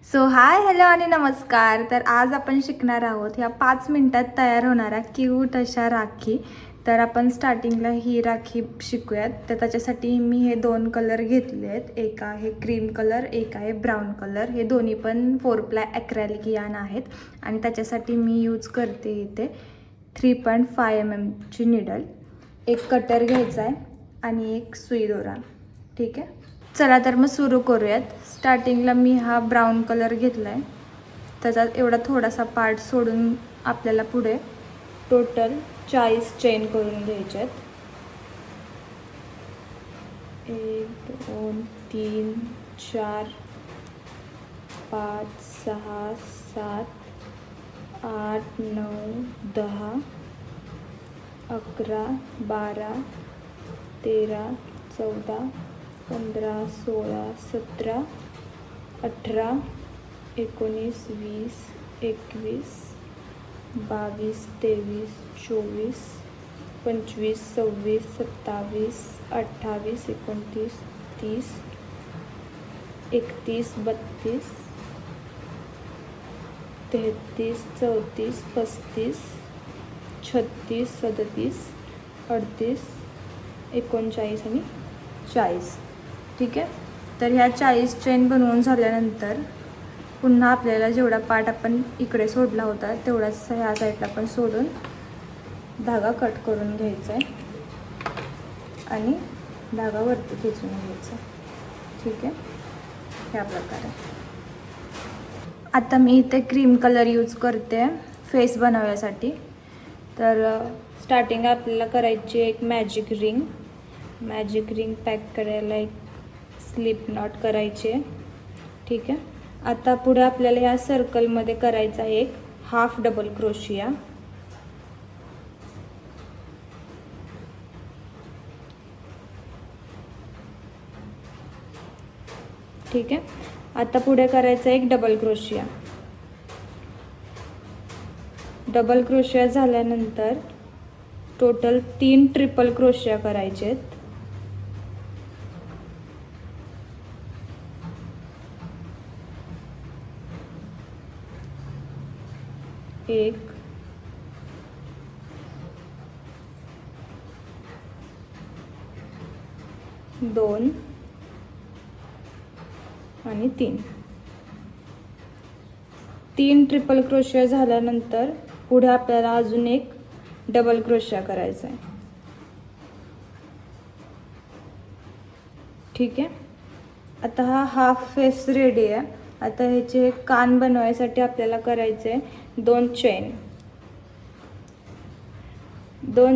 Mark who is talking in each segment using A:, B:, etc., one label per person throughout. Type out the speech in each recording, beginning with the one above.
A: So hi hello आणि नमस्कार. तर आज आपण शिकणार आहोत ह्या 5 मिनिटात तयार होणाऱ्या क्यूट अशा राखी. तर आपण स्टार्टिंगला ही राखी शिकूयात. तर त्याच्यासाठी मी हे 2 कलर घेतले आहेत. एक आहे क्रीम कलर, एक आहे ब्राऊन कलर. हे दोन्ही पण 4 प्लाय ॲक्रेलिक यार्न आहेत आणि त्याच्यासाठी मी यूज करते इथे 3.5 mm ची निडल. एक कटर घ्यायचा आहे आणि एक सुई दोरा. ठीक आहे, चला तर मग सुरू करूयात. स्टार्टिंगला मी हा ब्राऊन कलर घेतला आहे. त्याचा एवढा थोडासा पार्ट सोडून आपल्याला पुढे टोटल 40 चेन करून घ्यायच्यात. 1 2 3 4 5 6 7 8 9 10 11 12 13 14 15 16 17 18 19 20 21 22 23 24 25 26 27 28 29 30 31 32 33 34 35 36 37 38 39 आणि 40. ठीक आहे, तर ह्या 40 चेन बनवून झाल्यानंतर पुन्हा आपल्याला जेवढा पार्ट आपण इकडे सोडला होता तेवढाच ह्या साईडला पण सोडून धागा कट करून घ्यायचा आहे आणि धागा वरती खेचून घ्यायचा. ठीक आहे, ह्या प्रकारे. आता मी इथे क्रीम कलर यूज करते फेस बनवण्यासाठी. तर स्टार्टिंग आपल्याला करायची एक मॅजिक रिंग पॅक करायला एक स्लिप नॉट करायचे. ठीक आहे, आता पुढे आपल्याला या सर्कलमध्ये करायचा एक हाफ डबल क्रोशिया. ठीक आहे, आता पुढे करायचा एक डबल क्रोशिया. डबल क्रोशिया झाल्यानंतर टोटल 3 ट्रिपल क्रोशिया करायचे आहेत. 1 2 आणि 3 ट्रिपल क्रोशिया झाल्यानंतर पुढे आपल्याला अजून एक डबल क्रोशिया करायचा आहे. ठीक आहे, आता हा हाफ फेस रेडी आहे. आता ह्याचे कान बनवायसाठी आपल्याला करायचे 2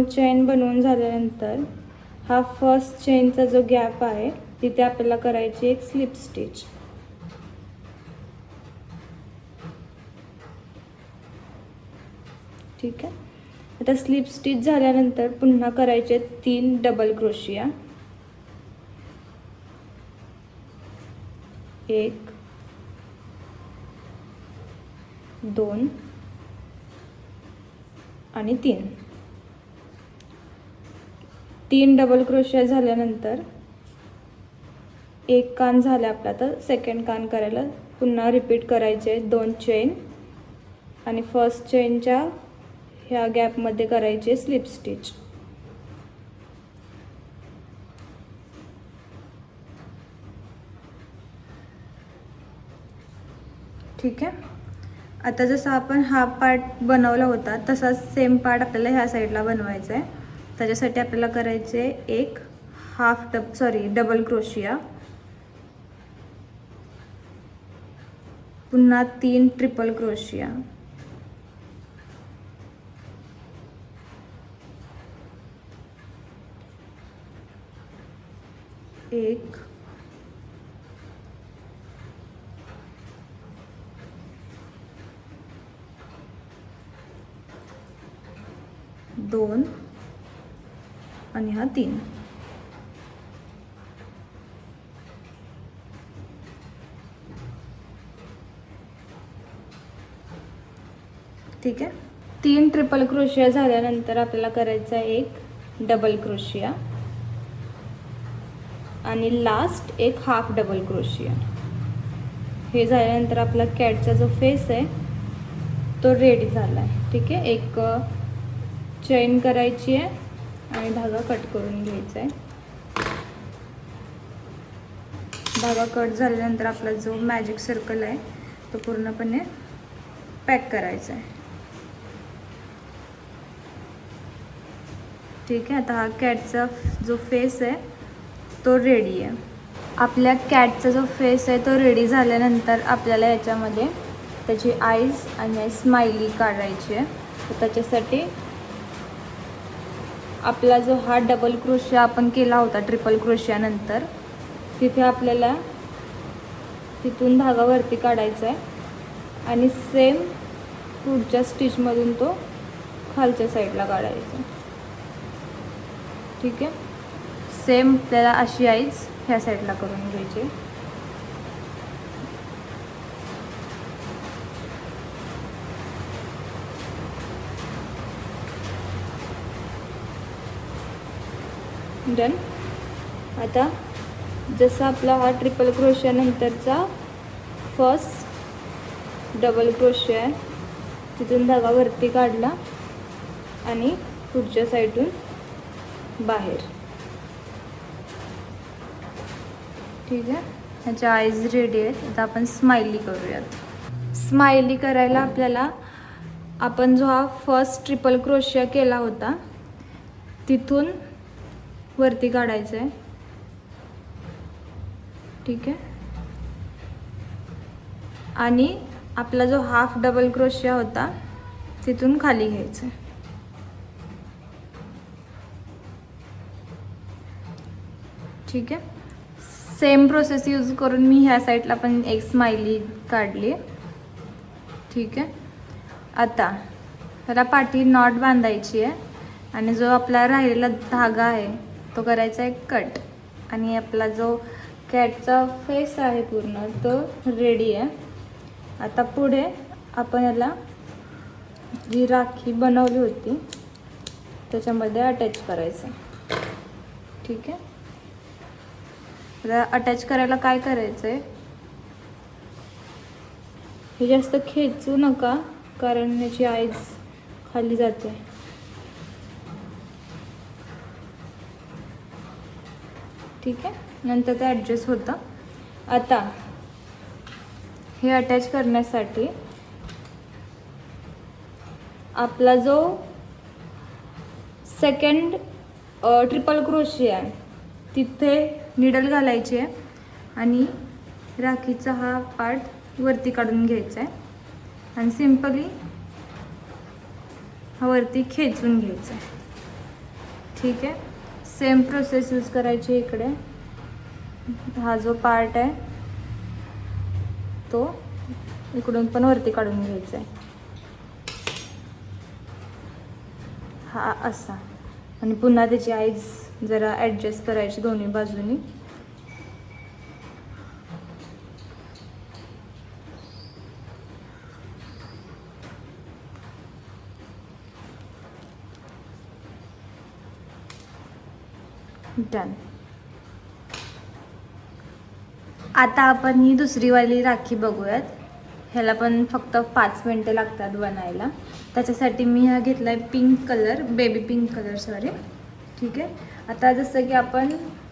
A: चेन बनवून झाल्यानंतर हा फर्स्ट चेनचा जो गॅप आहे तिथे आपल्याला करायची एक स्लिप स्टिच. ठीक आहे, आता स्लिप स्टिच झाल्यानंतर पुन्हा करायचे 3 डबल क्रोशिया. 1 2 आणि 3 डबल क्रोशिया झाल्यानंतर एक कान झाला आपला. तर सेकंड कान करायला पुन्हा रिपीट करायचे 2 चेन आणि फर्स्ट चेनच्या ह्या गॅपमध्ये करायचे स्लिप स्टिच. ठीक आहे, आता जसं आपण हा पार्ट बनवला होता तसाच सेम पार्ट आपल्याला ह्या साईडला बनवायचा आहे. त्याच्यासाठी आपल्याला करायचे एक डबल क्रोशिया. पुन्हा 3 ट्रिपल क्रोशिया. 1 2 आणि हा 3. ठीक आहे, 3 ट्रिपल क्रोशिया झाल्यानंतर आपल्याला करायचा एक डबल क्रोशिया आणि लास्ट एक हाफ डबल क्रोशिया. हे झाल्यानंतर आपला कॅटचा जो फेस आहे तो रेडी झाला आहे. ठीक आहे, एक चेन करायची आहे आणि धागा कट करून घ्यायचा आहे. धागा कट झाल्यानंतर आपला जो मॅजिक सर्कल आहे तो पूर्णपणे पॅक करायचा आहे. ठीक आहे, आता हा कॅटचा जो फेस आहे तो रेडी आहे. आपल्या कॅटचा जो फेस आहे तो रेडी झाल्यानंतर आपल्याला याच्यामध्ये त्याची आईज आणि स्माइली काढायची आहे. तर त्याच्यासाठी आपला जो हा डबल क्रोशिया आपण केला होता ट्रिपल क्रोशियानंतर, तिथे आपल्याला तिथून धागा वरती काढायचा आहे आणि सेम पुढच्या स्टिचमधून तो खालच्या साईडला काढायचा. ठीक आहे, सेम आपल्याला अशी आईज ह्या साईडला करून घ्यायची. डन. आता जसा आपला हा ट्रिपल क्रोशिया नंतरचा फर्स्ट डबल क्रोशिया आहे, तिथून धागा वरती काढला आणि पुढच्या साईडून बाहेर. ठीक आहे, ह्याच्या आईज रेडी आहेत. आता आपण स्माइली करूयात. स्माइली करायला आपल्याला आपण जो हा फर्स्ट ट्रिपल क्रोशिया केला होता तिथून वरती काढायचं आहे. ठीक आहे, आणि आपला जो हाफ डबल क्रोशिया होता तिथून खाली घ्यायचं आहे. ठीक आहे, सेम प्रोसेस यूज करून मी ह्या साईडला पण एक स्माइली काढली. ठीक आहे, आता त्याला पाठी नॉट बांधायची आहे आणि जो आपला राहिलेला धागा आहे तो करायचा आहे कट. आणि आपला जो कॅटचा फेस आहे पूर्ण तो रेडी आहे. आता पुढे आपण याला जी राखी बनवली होती त्याच्यामध्ये अटॅच करायचं. ठीक आहे, अटॅच करायला काय करायचं आहे, हे जास्त खेचू नका कारण याची आईज खाली जाते. ठीक आहे, नंतर ते ॲडजस्ट होतं. आता हे अटॅच करण्यासाठी आपला जो सेकंड ट्रिपल क्रोशिया आहे तिथे निडल घालायची आहे आणि राखीचा हा पार्ट वरती काढून घ्यायचा आहे आणि सिम्पली हा वरती खेचून घ्यायचा आहे. ठीक आहे, सेम प्रोसेस यूज करायची इकडे. हा जो पार्ट आहे तो इकडून पण वरती काढून घ्यायचा आहे, हा असा. आणि पुन्हा त्याची आईज जरा ॲडजस्ट करायची दोन्ही बाजूनी. डन. आता आपण ही दुसरी वाली राखी बघूयात. ह्याला पण फक्त 5 मिनटं लागतात बनायला. त्याच्यासाठी मी हा घेतला आहे pink colour, baby pink colour sorry. ठीक आहे, आता जसं की आपण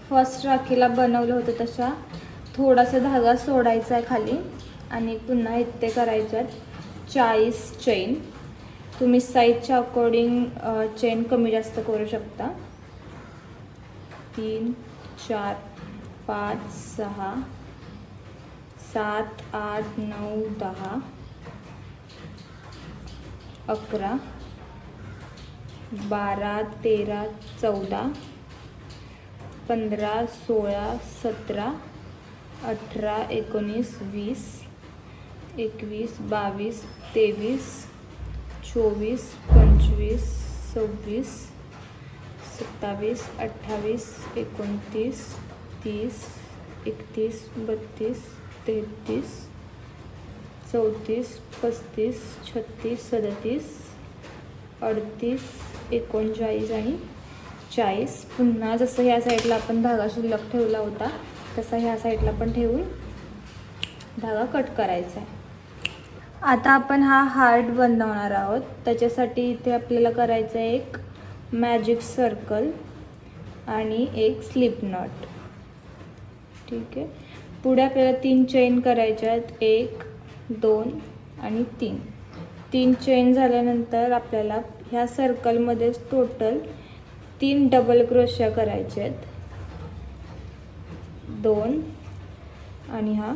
A: फर्स्ट राखीला बनवलं होतं तशा थोडासा धागा सोडायचा आहे खाली आणि पुन्हा इथे करायच्यात 40 चेन. तुम्ही साईजच्या अकॉर्डिंग चेन कमी जास्त करू शकता. 3 4 5 6 7 8 9 10 11 12 13 14 15 16 17 18 19 20 21 22 23 24 25 26 27 28 29 30 31 32 33 34 35 36 37 38 39 आणि 40. पुन्हा जसं ह्या साईडला आपण धागा शिल्लक ठेवला होता तसा ह्या साईडला पण ठेवून धागा कट करायचा आहे. आता आपण हा हार्ट बनवणार आहोत. त्याच्यासाठी इथे आपल्याला करायचं आहे एक मॅजिक सर्कल आणि एक स्लिप नॉट. ठीक आहे. पुढे आपल्याला 3 चेन करायच्या आहेत. 1 2 आणि 3. 3 चेन झाल्यानंतर आपल्याला ह्या सर्कलमध्ये टोटल 3 डबल क्रोशिया करायचे आहेत. 2 आणि हा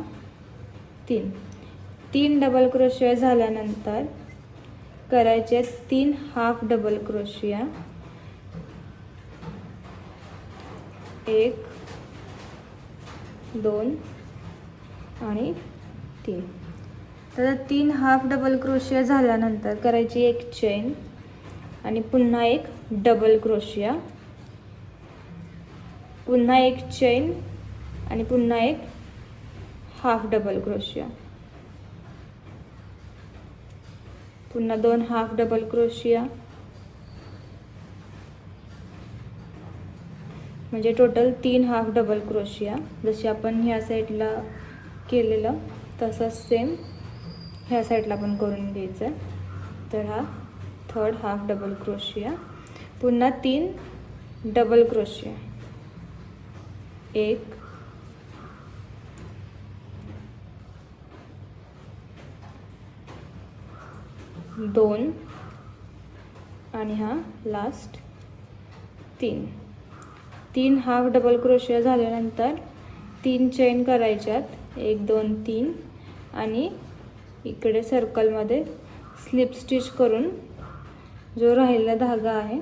A: 3 डबल क्रोशिया झाल्यानंतर करायचे 3 हाफ डबल क्रोशिया. 1 2 आणि 3. तर 3 हाफ डबल क्रोशिया झाल्यानंतर करायची एक चेन आणि पुन्हा एक डबल क्रोशिया, पुन्हा एक चेन आणि पुन्हा एक हाफ डबल क्रोशिया, पुन्हा 2 हाफ डबल क्रोशिया, म्हणजे टोटल 3 हाफ डबल क्रोशिया. जशी आपण ह्या साईडला केलेलं तसंच सेम ह्या साईडला पण करून घ्यायचं. तर हा 3rd हाफ डबल क्रोशिया, पुन्हा 3 डबल क्रोशिया, 1 2 आणि हा लास्ट 3 हाफ डबल क्रोशिया झाल्यानंतर 3 चेन करायच्यात. 1 2 3 आणि इकडे सर्कलमध्ये स्लिप स्टिच करून जो राहिलेला धागा आहे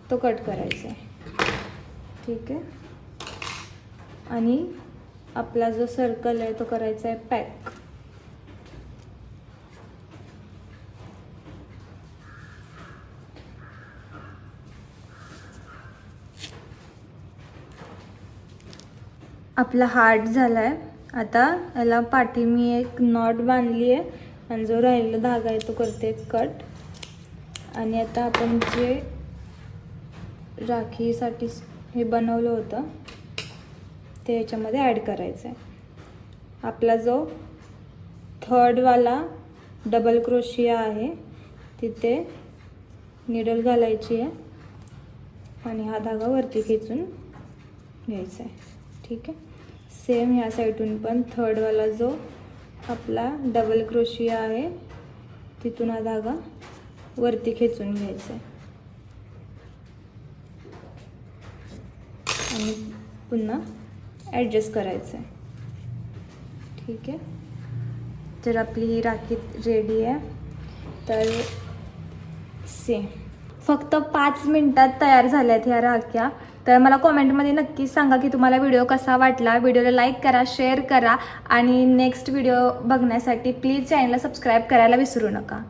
A: तो कट करायचा आहे. ठीक आहे. आणि आपला जो सर्कल आहे तो करायचा आहे पॅक. आपला हार्ट झाला आहे. आता याला पाठी मी एक नॉट बांधली आहे आणि जो राहिलेला धागा आहे तो करते कट. आणि आता आपण जे राखीसाठी हे बनवलं होतं ते याच्यामध्ये ॲड करायचं आहे. आपला जो 3rd वाला डबल क्रोशिया आहे तिथे निडल घालायची आहे आणि हा धागा वरती खेचून घ्यायचा आहे. ठीक आहे. सेम ह्या साईडून पण 3rd वाला जो आपला डबल क्रोशिया आहे तिथून हा धागा वरती खेचून घ्यायचा आहे आणि पुन्हा ॲडजस्ट करायचं आहे. ठीक आहे. तर आपली ही राखी रेडी आहे. तर सेम फक्त 5 मिनिटात तयार झाल्या आहेत ह्या राख्या. तर मला कॉमेंटमध्ये नक्कीच सांगा की तुम्हाला व्हिडिओ कसा वाटला. व्हिडिओला लाईक करा, शेअर करा आणि नेक्स्ट व्हिडिओ बघण्यासाठी प्लीज चॅनलला सबस्क्राईब करायला विसरू नका.